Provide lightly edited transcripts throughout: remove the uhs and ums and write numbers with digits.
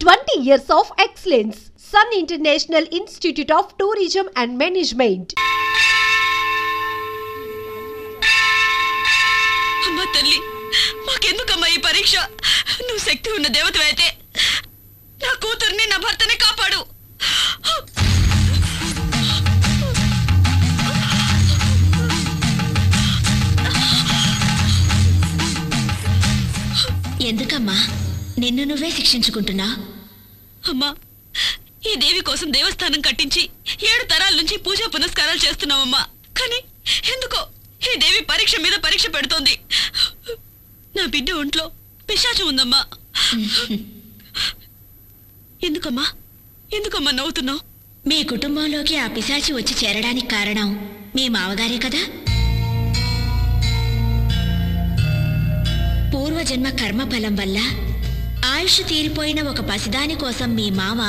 20 years of excellence. Sun International Institute of Tourism and Management. అమ్మా తల్లి, మాకెందుకమ్మా ఈ పరీక్ష? నువ్వు శక్తి ఉన్న దేవతవైతే నా కూతుర్ని నా భర్తని కాపాడు. ఎందుకమ్మా నిన్ను నువ్వే శిక్షించుకుంటున్నా? అమ్మా, ఈ దేవి కోసం దేవస్థానం కట్టించి 7 తరాల నుంచి పూజా పునస్కారాలు చేస్తున్నావమ్మా. కానీ ఎందుకో ఈ దేవి పరీక్ష మీద పరీక్ష పెడుతోంది. నా బిడ్డ ఒంట్లో పిశాచం ఉందమ్మా. ఎందుకమ్మా ఎందుకమ్మా నవ్వుతున్నావు? మీ కుటుంబంలోకి ఆ పిశాచి వచ్చి చేరడానికి కారణం మీ మావగారే కదా? పూర్వజన్మ కర్మఫలం వల్ల ఆయుష్ తీరిపోయిన ఒక పసిదాని కోసం మీ మామ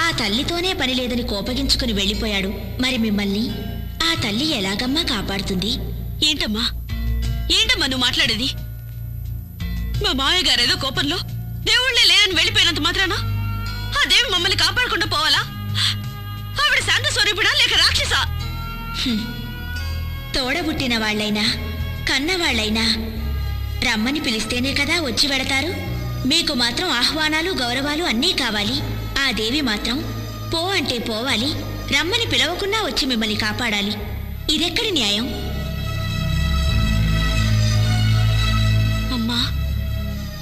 ఆ తల్లితోనే పనిలేదని కోపగించుకుని వెళ్ళిపోయాడు. మరి మిమ్మల్ని ఆ తల్లి ఎలాగమ్మా కాపాడుతుంది? ఏంటమ్మా నువ్వు మాట్లాడేది? మా మావయ్య గారేదో కోపంలో దేవుళ్లే లేనని వెళ్ళిపోయినంత మాత్రాన ఆ దేవి మమ్మల్ని కాపాడకుండా పోవాలా? ఆవిడ శాంత స్వరూపుడా లేక రాక్షసా? తోడబుట్టిన వాళ్లైనా కన్నవాళ్లైనా రమ్మని పిలిస్తేనే కదా వచ్చి వెడతారు. మీకు మాత్రం ఆహ్వానాలు గౌరవాలు అన్నీ కావాలి. ఆ దేవి మాత్రం పో అంటే పోవాలి, రమ్మని పిలవకున్నా వచ్చి మిమ్మల్ని కాపాడాలి. ఇదెక్కడి న్యాయం? అమ్మా,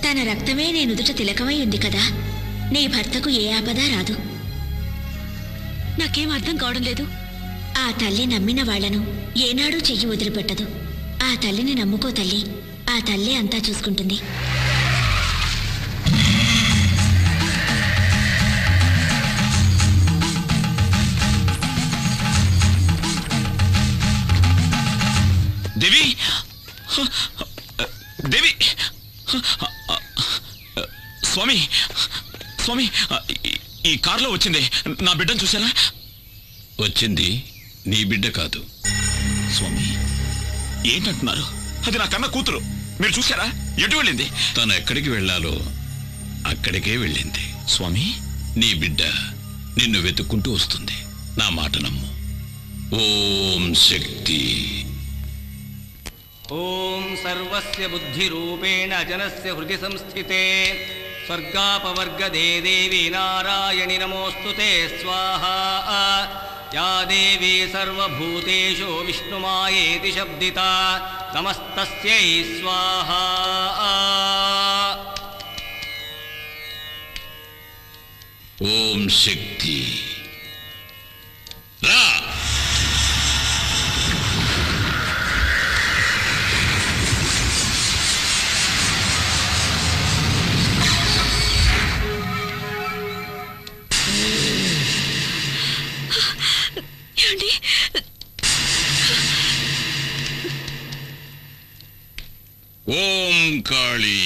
తన రక్తమే నీ నుదుట తిలకమై ఉంది కదా, నీ భర్తకు ఏ ఆపద రాదు. నాకేం అర్థం కావడం లేదు. ఆ తల్లి నమ్మిన వాళ్లను ఏనాడూ చెయ్యి వదిలిపెట్టదు. ఆ తల్లిని నమ్ముకో తల్లి, ఆ తల్లే అంతా చూసుకుంటుంది. దేవి, దేవి, స్వామి, స్వామి, ఈ కారులో వచ్చింది నా బిడ్డను చూసారా? వచ్చింది నీ బిడ్డ కాదు స్వామి. ఏంటంటున్నారు? అది నా కన్న కూతురు. మీరు చూసారా? ఎటు వెళ్ళింది? తను ఎక్కడికి వెళ్ళాలో అక్కడికే వెళ్ళింది. స్వామి, నీ బిడ్డ నిన్ను వెతుక్కుంటూ వస్తుంది. నా మాట నమ్ము. ఓం శక్తి. ఓం సర్వస్య బుద్ధిరూపేణ జనస్య హృది సంస్థితే స్వర్గాపవర్గదే దేవి నారాయణి నమోస్తుతే స్వాహా. యా దేవీ సర్వభూతేషు విష్ణుమాయేతి శబ్దితా నమస్తస్యై స్వాహా. ఓం శక్తి. రా. ఓం కాళీ.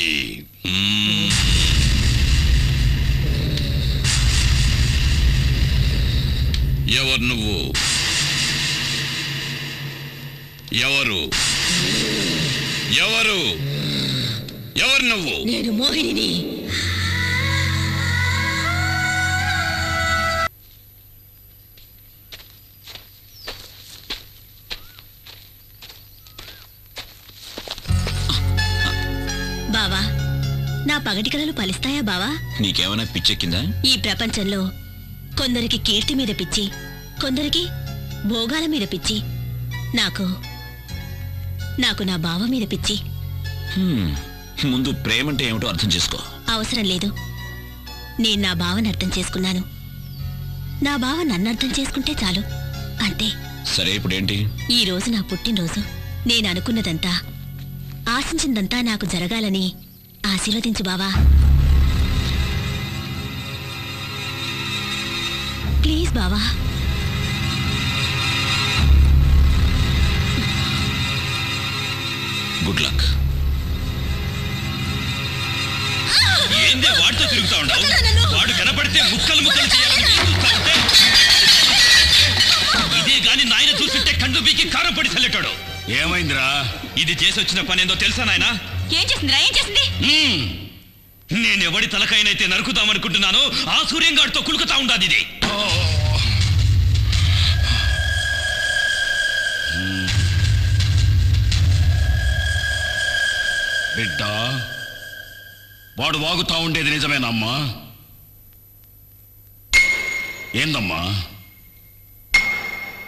ఎవరు నువ్వు? ఎవరు ఎవరు ఎవరు నువ్వు? నేను మోహిని. బావా, నా పగటి కలలు ఫలిస్తాయా బావా? నీకేమైనా పిచ్చెక్కిందా? ఈ ప్రపంచంలో కొందరికి కీర్తి మీద పిచ్చి, కొందరికి భోగాల మీద పిచ్చి, నాకు నా బావ మీద పిచ్చి. ముందు ప్రేమంటే ఏమిటో అర్థం చేసుకో. అవసరం లేదు. నేను నా బావని అర్థం చేసుకున్నాను. నా బావ నన్ను అర్థం చేసుకుంటే చాలు. అంతే. సరే, ఇప్పుడేంటి? ఈ రోజు నా పుట్టినరోజు. నేను అనుకున్నదంతా, ఆశించిందంతా నాకు జరగాలని ఆశీర్వదించు బావా. ప్లీజ్ బావా. Good luck. ఏందే వాడితో తిరుగుతా ఉండవు? వాడు కనపడితే ముక్కలు ముక్కలు చేయాలని చూస్తా ఉంటే ఇదే గాని నాయన చూస్తుంటే కండు బీకి కారం పడి చల్లెట్టాడు. ఏమైందిరా? ఇది చేసి వచ్చిన పని ఏందో తెలుసా నాయన? ఏం చేసిందిరా? ఏం చేసింది? నేనెవడి తలకాయనైతే నరుకుతామనుకుంటున్నానో ఆ సూర్యంగాడితో కులుకుతా ఉండాది ఇది. బిడ్డ, వాడు వాగుతా ఉండేది నిజమేనమ్మా? ఏందమ్మా?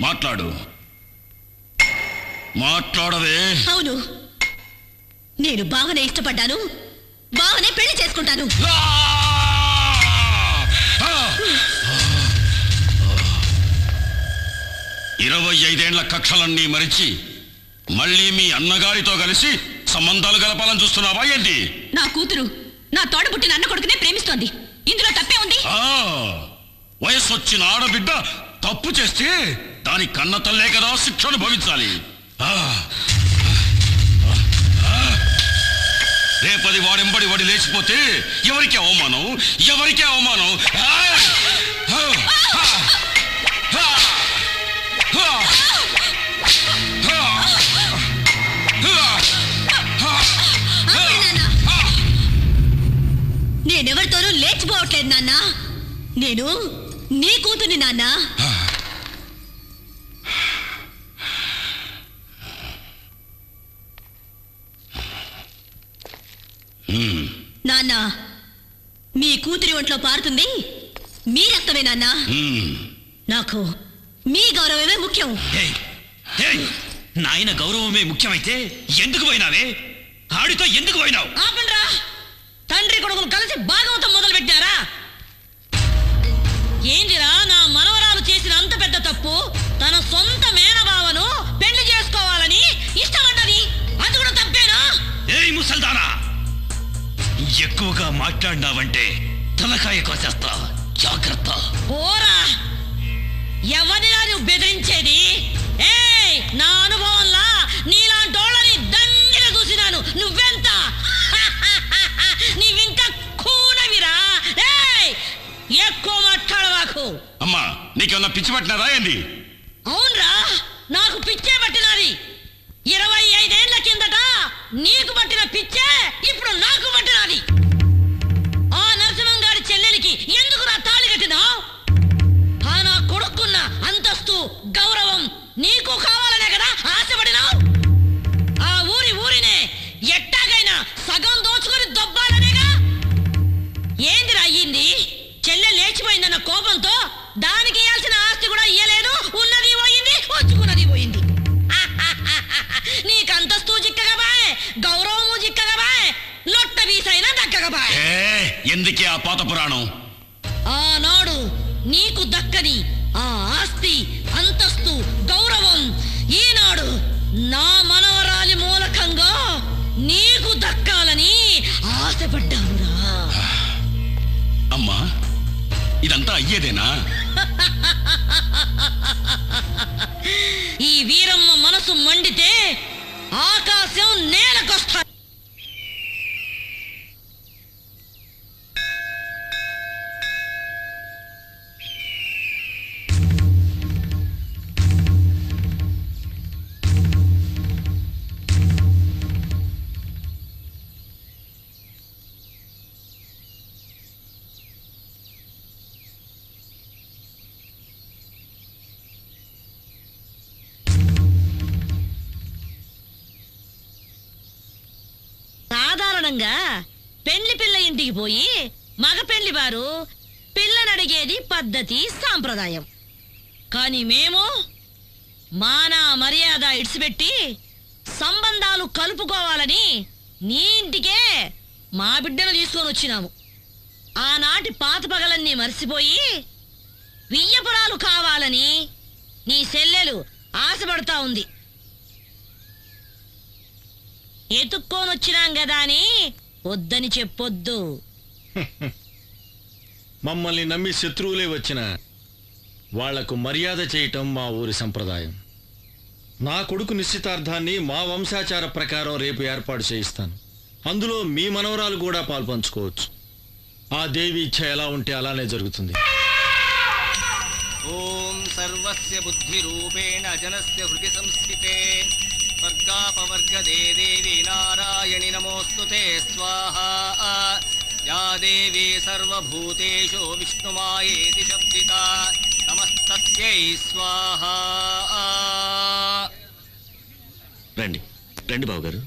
మాట్లాడవే. అవును, నేను బావనే ఇష్టపడ్డాను, బావనే పెళ్లి చేసుకుంటాను. 25 ఏళ్ల కక్షలన్నీ మరిచి మళ్ళీ మీ అన్నగారితో కలిసి సంబంధాలు గలపాలని చూస్తున్నావా ఏంటి? నా కూతురు నా తోడబుట్టిన అన్న కొడుకునే ప్రేమిస్తోంది, ఇందులో తప్పే ఉంది? వయసు వచ్చిన ఆడబిడ్డ తప్పు చేస్తే దాని కన్న తల్లే కదా శిక్ష అనుభవించాలి. రేపది వాడెంబడి వాడి లేచిపోతే ఎవరికి అవమానం? నేనెవరితోనూ లేచిపోవట్లేదు నాన్న, నేను నీ కూతుర్ని నాన్న. నాన్న, మీ కూతురి ఒంట్లో పారుతుంది మీ రక్తమే నాన్న. నాకు మీ గౌరవమే ముఖ్యం. నాయన గౌరవమే ముఖ్యమైతే ఎందుకు పోయినావే? ఆడితో ఎందుకు పోయినావు? ఆపండ్రా, తండ్రి కొడుకులు కలిసి భాగవతం మొదలు పెట్టారా? ఏందిరా నా మనవరాలు చేసిన అంత పెద్ద తప్పు? తన సొంత మేనబావను పెళ్లి చేసుకోవాలని ఇష్టపడ్డది, అది కూడా తప్పేనా? ఏయ్ ముసల్దానా, ఎక్కువగా మాట్లాడినావంటే తలకాయ కోసేస్తా, జాగ్రత్త. పోరా, ఎవరినా నువ్వు బెదిరించేది? ఏయ్, నా అనుభవంలా నీలాంటోళ్ళని దండిగా చూసినాను. నువ్వెంత? నీవింకా కూనవిరా. ఏయ్, ఎక్కువ మాట్లాడవాకు. అమ్మా, నీకేమన్నా పిచ్చి పట్టినారా ఏంది? అవునరా, నాకు పిచ్చే పట్టినది. 25 ఏళ్ల కిందట నీకు పట్టిన పిచ్చే ఇప్పుడు నాకు పట్టినది. ఆ నరసింహంగాడి చెల్లెలికి ఎందుకు నా తాళి కట్టినావు? ఆ నా కొడుకున్న అంతస్తు గౌరవం నీకు కావాలనే కదా ఆశపడినావు? ఆ ఊరినే ఎట్టాగైనా సగం దోచుకొని దొబ్బాలనేగా. ఏందిరా అయ్యింది? చెల్లె లేచిపోయిందన్న కోపంతో దానికి ఇయ్యాల్సిన ఆస్తి కూడా ఇయ్యలేదు. ఉన్నది పోయింది, వచ్చుకున్నది పోయింది. నీకు అంతస్తు చిక్కగా బాయ్, గౌరవము చిక్కగా బాయ్, లొట్ట వీసైనా దక్కగా బాయ్. ఎందుకే ఆ పాత పురాణం? ఆనాడు నీకు దక్కని ఆ ఆస్తి, అంతస్తు, గౌరవం ఈనాడు నా మనవరాలి మూలకంగా నీకు దక్కాలని ఆశపడ్డానురా. అమ్మా, ఇదంతా అయ్యేదేనా? ఈ వీరమ్మ మనసు మండితే ఆకాశం నేలకొస్తా. సాధారణంగా పెళ్లి పిల్ల ఇంటికి పోయి మగ పెళ్లి వారు పిల్లనడిగేది పద్ధతి, సాంప్రదాయం. కానీ మేము మాన మర్యాద ఇడిసిపెట్టి సంబంధాలు కలుపుకోవాలని నీ ఇంటికే మా బిడ్డను తీసుకొని వచ్చినాము. ఆనాటి పాత పగలన్నీ మర్చిపోయి వియ్యపురాలు కావాలని నీ చెల్లెలు ఆశపడతా ఉంది. ఎత్తుక్కోనొచ్చినాం కదా అని వద్దని చెప్పొద్దు. మమ్మల్ని నమ్మి శత్రువులే వచ్చిన వాళ్లకు మర్యాద చేయటం మా ఊరి సంప్రదాయం. నా కొడుకు నిశ్చితార్థాన్ని మా వంశాచార ప్రకారం రేపు ఏర్పాటు చేయిస్తాను. అందులో మీ మనవరాలు కూడా పాల్పంచుకోవచ్చు. ఆ దేవి ఇచ్ఛ ఎలా ఉంటే అలానే జరుగుతుంది. ఓం సర్వస్య బుద్ధి రూపేణ జనస్య హృది సంస్థితే స్వర్గాపవర్గదే దేవి నారాయణి నమోస్తుతే స్వాహా. या देवी सर्वभूतेषु विष्णुमायेति शब्दिता नमस्तस्यै स्वाहा రండి రండి బావగారు.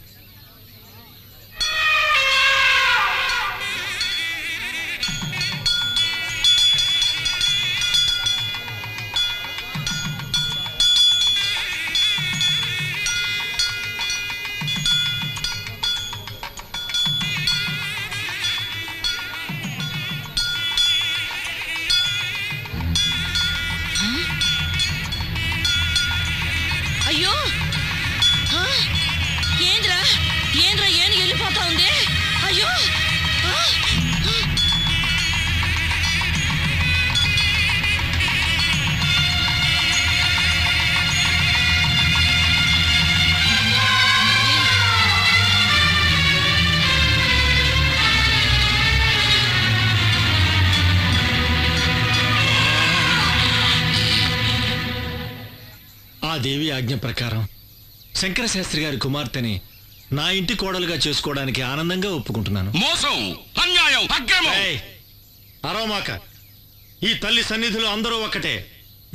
అయ్యో ఏంద్రా ఏంద్రా ఏను వెళ్ళిపోతా ఉంది. అయ్యో ఆ దేవి ఆజ్ఞ ప్రకారం శంకరశాస్త్రి గారి కుమార్తెని నా ఇంటి కోడలుగా చేసుకోవడానికి ఆనందంగా ఒప్పుకుంటున్నాను. మోసం, అన్యాయం, అక్రమం. అరవమాక. ఈ తల్లి సన్నిధిలో అందరూ ఒక్కటే.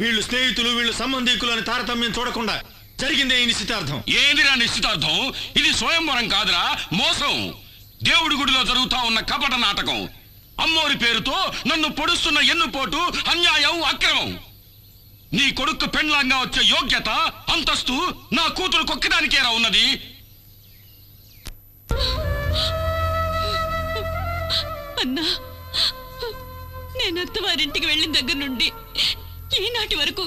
వీళ్ళు స్నేహితులు, వీళ్ళు సంబంధీకులు అని తారతమ్యం చూడకుండా జరిగిందే ఈ నిశ్చితార్థం. ఏదిరా నిశ్చితార్థం? ఇది స్వయంవరం కాదురా, మోసం. దేవుడి గుడిలో జరుగుతా ఉన్న కపట నాటకం. అమ్మోరి పేరుతో నన్ను పొడుస్తున్న ఎన్నుపోటు, అన్యాయం, అక్రమం. నీ కొడుకు పెండ్లాంగా వచ్చే యోగ్యత, అంతస్తు నా కూతురు కొక్కడానికేరా ఉన్నది. అన్నా, నేను అత్తవారింటికి వెళ్ళిన దగ్గర నుండి ఈనాటి వరకు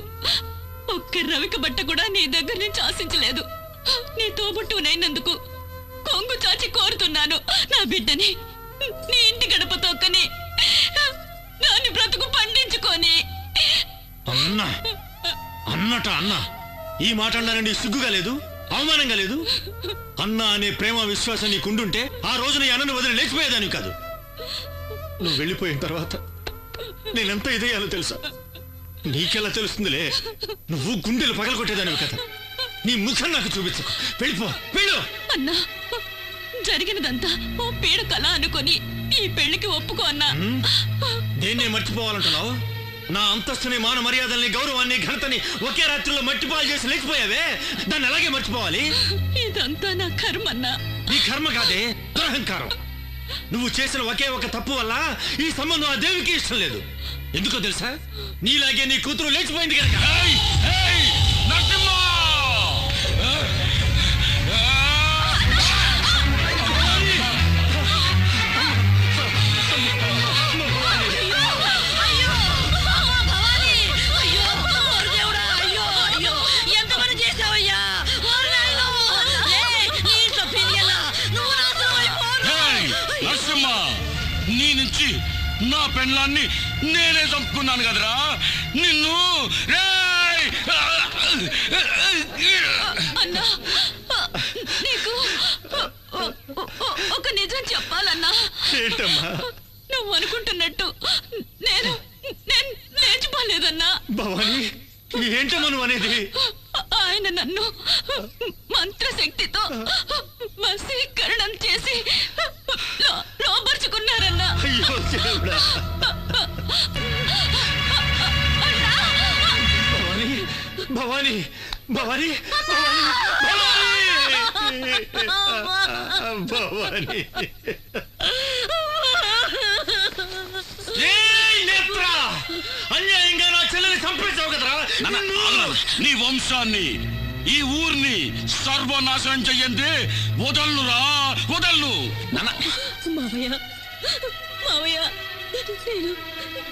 ఒక్క రవిక బట్ట కూడా నీ దగ్గర నుంచి ఆశించలేదు. నీ తోబుట్టునైనందుకు కొంగు చాచి కోరుతున్నాను. నా బిడ్డని నీ ఇంటి గడప తొక్కని దాన్ని బ్రతుకు పండించుకొని. అన్నా అన్నట అన్నా, ఈ మాట అన్నానండి సిగ్గుగా లేదు, అవమానంగా లేదు? అన్నా అనే ప్రేమ విశ్వాసం నీకుండుంటే ఆ రోజున ఈ అన్నను వదిలి లేచిపోయేదాన్ని కాదు. నువ్వు వెళ్ళిపోయిన తర్వాత నేనెంత ఇదేయాలో తెలుసా? నీకెలా తెలుస్తుందిలే. నువ్వు గుండెలు పగలగొట్టేదానివి కదా. నీ ముఖం నాకు చూపించకు. వెళ్ళిపో, వెళ్ళు. అన్నా, జరిగినదంతా ఓ పీడ కళ అనుకొని ఈ పెళ్లికి ఒప్పుకో అన్నా. దేన్నే మర్చిపోవాలంటున్నావు? నా అంతస్తుని, మాన మర్యాదల్ని, గౌరవాన్ని, ఘనతని ఒకే రాత్రిలో మట్టిపాలు చేసి లేచిపోయావే, దాన్ని అలాగే మర్చిపోవాలి. ఇదంతా నా కర్మ అన్నా. నీ కర్మ కాదే, దురహంకారం. నువ్వు చేసిన ఒకే ఒక తప్పు వల్ల ఈ సంబంధం ఆ దేవికి ఇష్టం లేదు. ఎందుకో తెలుసా? నీలాగే నీ కూతురు లేచిపోయింది కనుక. నీ నుంచి నా పెళ్ళాన్ని నేనే చంపుకున్నాను కదరా నిన్ను. అన్నా, నీకు ఒక నిజం చెప్పాలన్నా. ఏంటమ్మా? నువ్వు అనుకుంటున్నట్టు నేను లేచిపోలేదన్నా. భవాని, ఏంటమ్మా నువ్వు అనేది? ఆయన నన్ను మంత్రశక్తితో వశీకరణం చేసి లోపరుచుకున్నారన్నా. అయ్యో దేవుడా. భవాని, భవాని, భవాని, భవాని. అన్యాయంగా నా చెల్లెని చంపేశావు కదరా. నీ వంశాన్ని, ఈ ఊరిని సర్వనాశనం చెయ్యండి. వదలురా, వదలు. మావయ్య, మావయ్య, నేను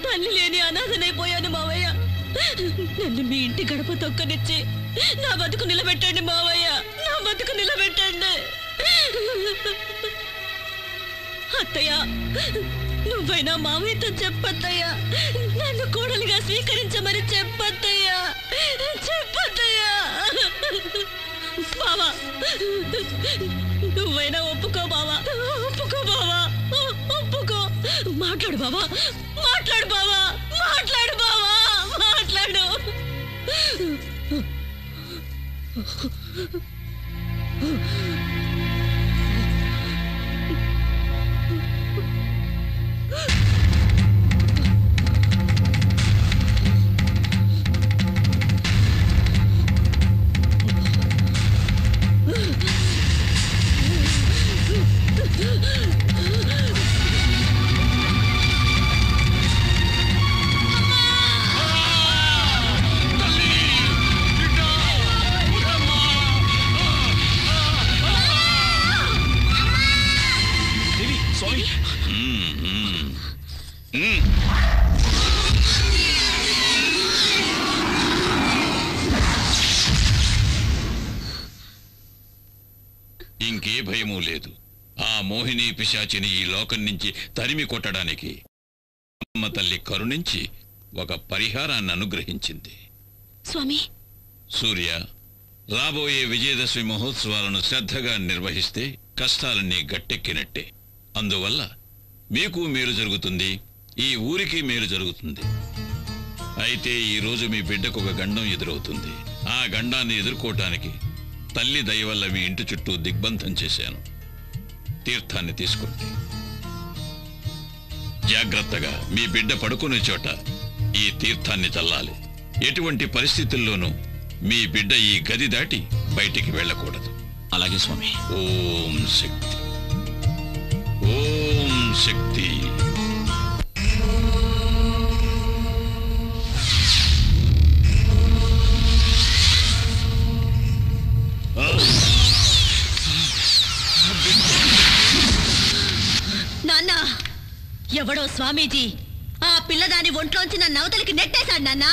తల్లి లేని అనాథనైపోయాను మావయ్య. నన్ను మీ ఇంటి గడప తొక్కనిచ్చి నా బతుకు నిలబెట్టండి మావయ్య, నా బతుకు నిలబెట్టండి. అత్తయ్య, నువ్వైనా మావయ్యతో చెప్పత్తయ్యా, నన్ను కోడలిగా స్వీకరించమని చెప్పత్తయ్యా, చెప్పత్తయ్యా. బావా, నువ్వైనా ఒప్పుకో బావా, ఒప్పుకో బావా, ఒప్పుకో. మాట్లాడు బావా, మాట్లాడు బావా, మాట్లాడు బావా, మాట్లాడు. పిశాచిని ఈ లోకం నుంచి తరిమి కొట్టడానికి అమ్మ తల్లి కరుణించి ఒక పరిహారాన్ని అనుగ్రహించింది. స్వామి, సూర్య, రాబోయే విజయదశమి మహోత్సవాలను శ్రద్ధగా నిర్వహిస్తే కష్టాలన్నీ గట్టెక్కినట్టే. అందువల్ల మీకు మేలు జరుగుతుంది, ఈ ఊరికి మేలు జరుగుతుంది. అయితే ఈరోజు మీ బిడ్డకు ఒక గండం ఎదురవుతుంది. ఆ గండాన్ని ఎదుర్కోవటానికి తల్లి దయ వల్ల మీ ఇంటి చుట్టూ దిగ్బంధం చేశాను. తీర్థాన్ని తీసుకోండి. జాగ్రత్తగా మీ బిడ్డ పడుకునే చోట ఈ తీర్థాన్ని చల్లాలి. ఎటువంటి పరిస్థితుల్లోనూ మీ బిడ్డ ఈ గది దాటి బయటికి వెళ్ళకూడదు. అలాగే స్వామి. ఓం శక్తి, ఓం శక్తి. నాన్న, ఎవడో స్వామీజీ ఆ పిల్లదాని ఒంట్లోంచి నా నవతలికి నెట్టేశాడు నాన్న.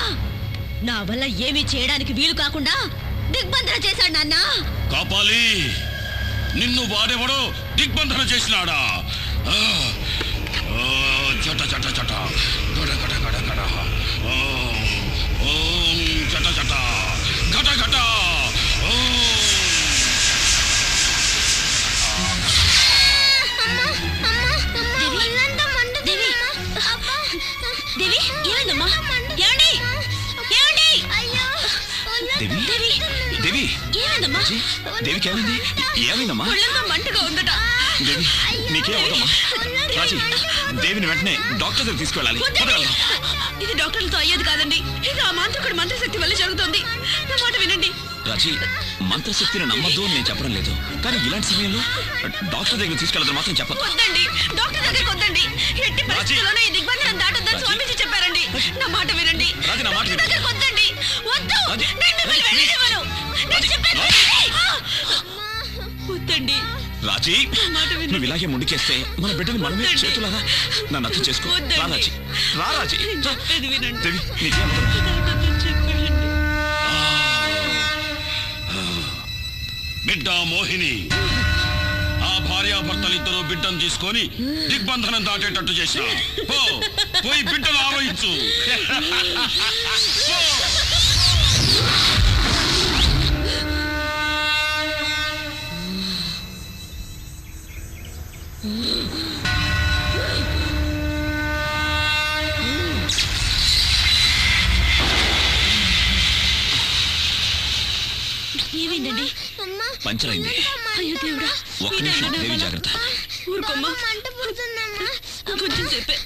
నా వల్ల ఏమీ చేయడానికి వీలు కాకుండా దిగ్బంధన చేశాడు నాన్న. కాపాలి, నిన్ను వాడెవడో దిగ్బంధన చేసినాడా? చట చట చట గడ గడ గడ గడ. ఓం చట చట గట గట. దేవి, ఏమైందమ్మా? ఏమండి? ఏమండి? దేవి, దేవి, ఏమైందమ్మా? దేవికి ఏమైంది? ఏమైందమ్మా? ఒళ్ళంతా మంటగా ఉందట. దేవి, నీకేం అవుదమ్మా? రాజీ, దేవిని వెంటనే డాక్టర్ దగ్గర తీసుకెళ్ళాలి. ఇది డాక్టర్లతో అయ్యేది కాదండి. ఇది ఆ మాంత్రికుడి మంత్రశక్తి వల్ల జరుగుతుంది. నా మాట వినండి. రాజీ, మంత్రశక్తిని నమ్మద్దు అని నేను చెప్పడం లేదు, కానీ ఇలాంటి సమయంలో డాక్టర్ దగ్గర తీసుకెళ్ళదు మాత్రం చెప్పదు. వద్దండి, డాక్టర్ దగ్గరికి వద్దండి. ఎట్టి పరిస్థితుల్లోనూ ఈ దిగ్బంధనం దాటొద్దని స్వామీజీ చెప్పారండి. నా మాట వినండి. రాజీ, నా మాట డాక్టర్ దగ్గరికి వద్దండి. వద్దు, రాజీ, నేను మిమ్మల్ని వెళ్ళనివ్వను. నేను చెప్పేది వినండి. వద్దండి. రాజీ, నువ్వు ఇలాగే ముందుకేస్తే మన బిడ్డని మనమే చేతులాగా నన్ను అర్థం చేసుకో. రా రాజీ, రా రాజీ. చెప్పేది వినండి. దేవి, నీకేం బిడ్డ మోహిని, ఆ భార్యాభర్తలిద్దరూ బిడ్డను తీసుకొని దిగ్బంధనం దాటేటట్టు చేసిన. పోయి బిడ్డను ఆవహించు. ఏమైందండి? పంచర్ అయింది. అయ్యో దేవుడా. ఒక్క నిమిషం, దేవి జాగ్రత్త. ఊరుకోమ్మా, కొంచెం సేపే.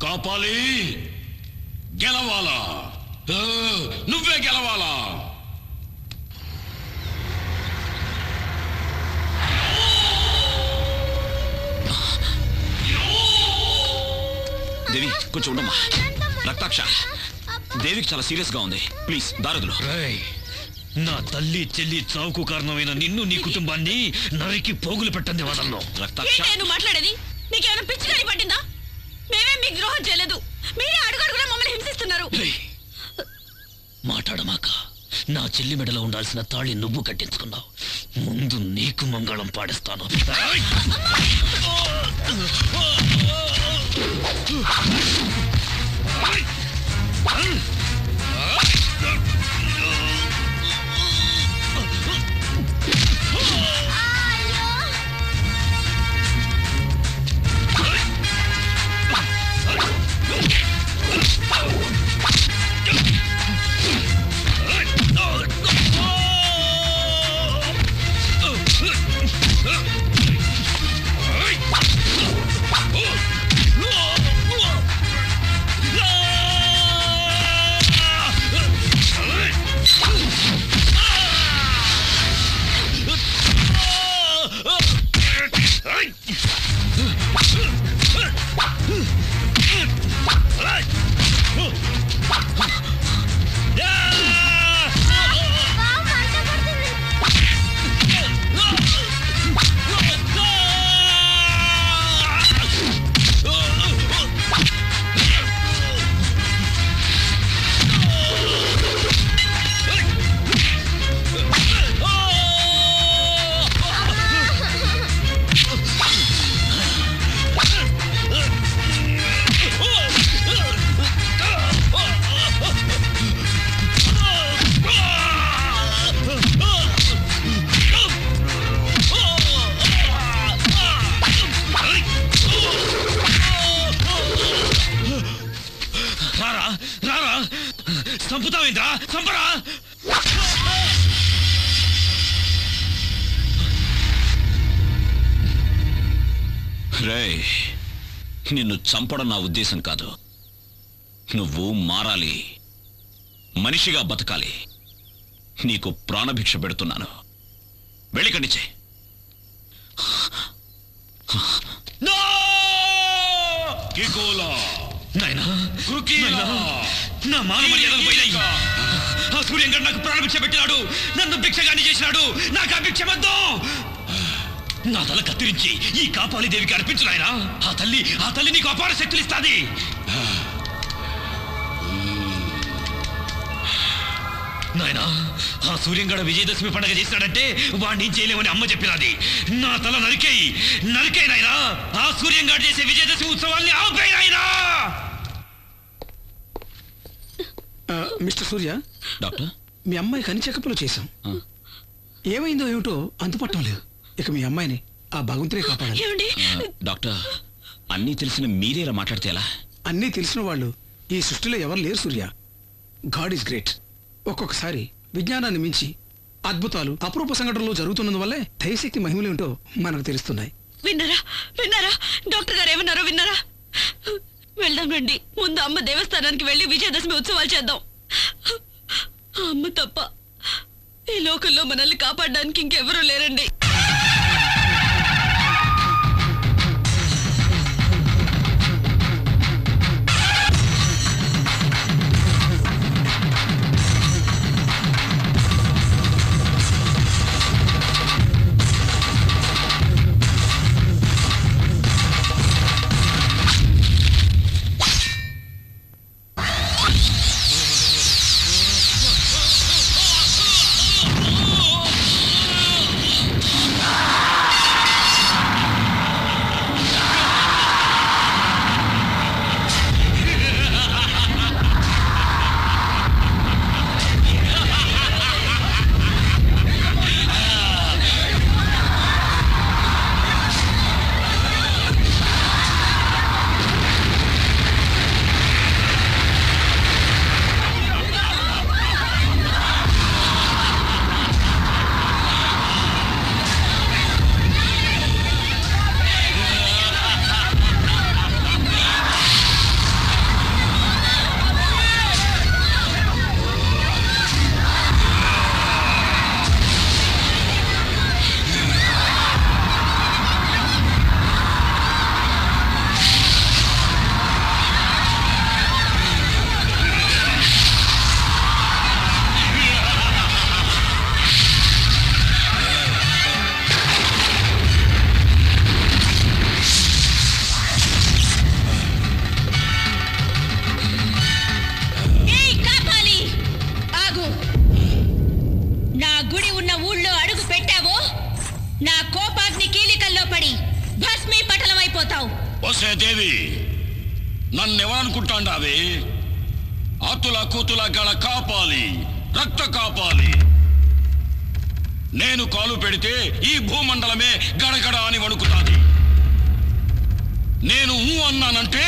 కాపాలి, గెలవాలా? నువ్వే గెలవాలా? దేవి, కొంచెం ఉండమ్మా. రక్తాక్ష, దేవికి చాలా సీరియస్ గా ఉంది. ప్లీజ్ దారదులు. నా తల్లి చెల్లి చావుకు కారణమైన నిన్ను, నీ కుటుంబాన్ని నరికి పోగులు పెట్టండి వదలను. రక్తాక్ష, నువ్వు మాట్లాడేది నీకేమైనా పిచ్చి గాని పట్టిందా? మేమే మీకు ద్రోహం చేయలేదు. మీరే అడుగడుగునా మమ్మల్ని హింసిస్తున్నారు. మాట్లాడమాక. నా చెల్లి మెడలో ఉండాల్సిన తాళి నువ్వు కట్టించుకున్నావు. ముందు నీకు మంగళం పాడిస్తాను. చంపుతావేంద్రా? చంపరా! రేయ్, నిన్ను చంపడం నా ఉద్దేశం కాదు. నువ్వు మారాలి, మనిషిగా బతకాలి. నీకు ప్రాణభిక్ష పెడుతున్నాను. వెళ్ళికండిచే. నా మాన మర్యాదలు పోయినాయి. ఆ సూర్యంగడ్ నాకు ప్రాణభిక్ష పెట్టినాడు, నన్ను భిక్షగాన్ని చేసినాడు. నాకు ఆ భిక్ష వద్దు. నా తల కత్తిరించి ఈ కాపాలి దేవికి అర్పించు నాయనా. ఆ తల్లి నీకు అపార శక్తులు ఇస్తాది. నాయనా, ఆ సూర్యంగడ విజయదశమి పండుగ చేస్తాడంటే వాడిని చేయలేమని అమ్మ చెప్పినది. నా తల నరికేయి నాయనా. ఆ సూర్యంగడ చేసే విజయదశమి ఉత్సవాల్ని ఆపేయి నాయనా. మిస్టర్ సూర్య, డాక్టర్, మీ అమ్మాయికి అన్ని చెకప్లు చేశాం. ఏమైందో ఏమిటో అంతుపట్టం లేదు. ఇక మీ అమ్మాయిని ఆ భగవంతుడే కాపాడాలి. డాక్టర్, అన్నీ తెలిసిన మీరే ఇలా మాట్లాడితే ఎలా? అన్నీ తెలిసిన వాళ్ళు ఈ సృష్టిలో ఎవరు లేరు సూర్య. God is great. ఒక్కొక్కసారి విజ్ఞానాన్ని మించి అద్భుతాలు, అపరూప సంఘటనలు జరుగుతున్నందువల్లే దైవశక్తి మహిమలేంటో మనకు తెలుస్తున్నాయి. విన్నారా? డాక్టర్ గారు ఏమన్నారో విన్నారా? వెళ్దాం రండి. ముందు అమ్మ దేవస్థానానికి వెళ్ళి విజయదశమి ఉత్సవాలు చేద్దాం. అమ్మ తప్ప ఈ లోకంలో మనల్ని కాపాడడానికి ఇంకెవరూ లేరండి. దేవి, నన్నెవరనుకుంటాండావే? అతుల కూతుల గల కాపాలి, రక్త కాపాలి. నేను కాలు పెడితే ఈ భూమండలమే గడగడ అని వణుకుతాది. నేను అన్నానంటే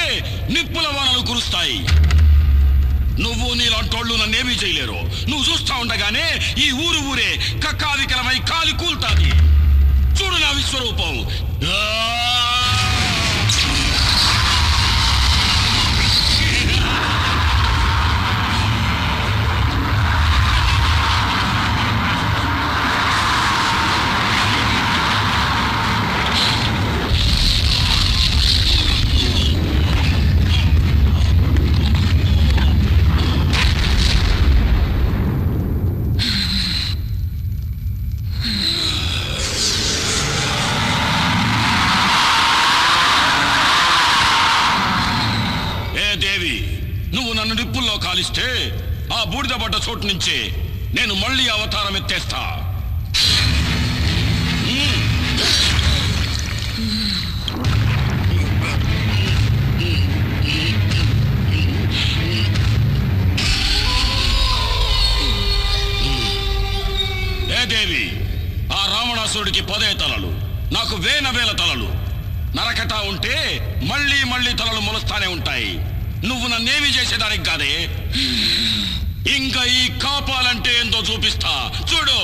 నిప్పుల వానలు కురుస్తాయి. నువ్వు నీలాంటోళ్ళు నన్నేమీ చేయలేరు. నువ్వు చూస్తా ఉండగానే ఈ ఊరే కక్కావికలమై కాలి కూల్తాది. చూడు నా విశ్వరూపం. కాలిస్తే ఆ బూడిద పడ్డ చోటు నుంచే నేను మళ్ళీ అవతారం ఎత్తేస్తా. ఏ దేవి, ఆ రావణాసురుడికి 10 తలలు, నాకు వేల తలలు. నరకతా ఉంటే మళ్ళీ మళ్ళీ తలలు మొలుస్తానే ఉంటాయి. నువ్వు నన్నేమి చేసేదానికి కాదే. ఇంకా ఈ కాపాలంటే ఏందో చూపిస్తా చూడు.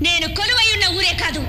నేను కొలువై ఉన్న ఊరే కాదు,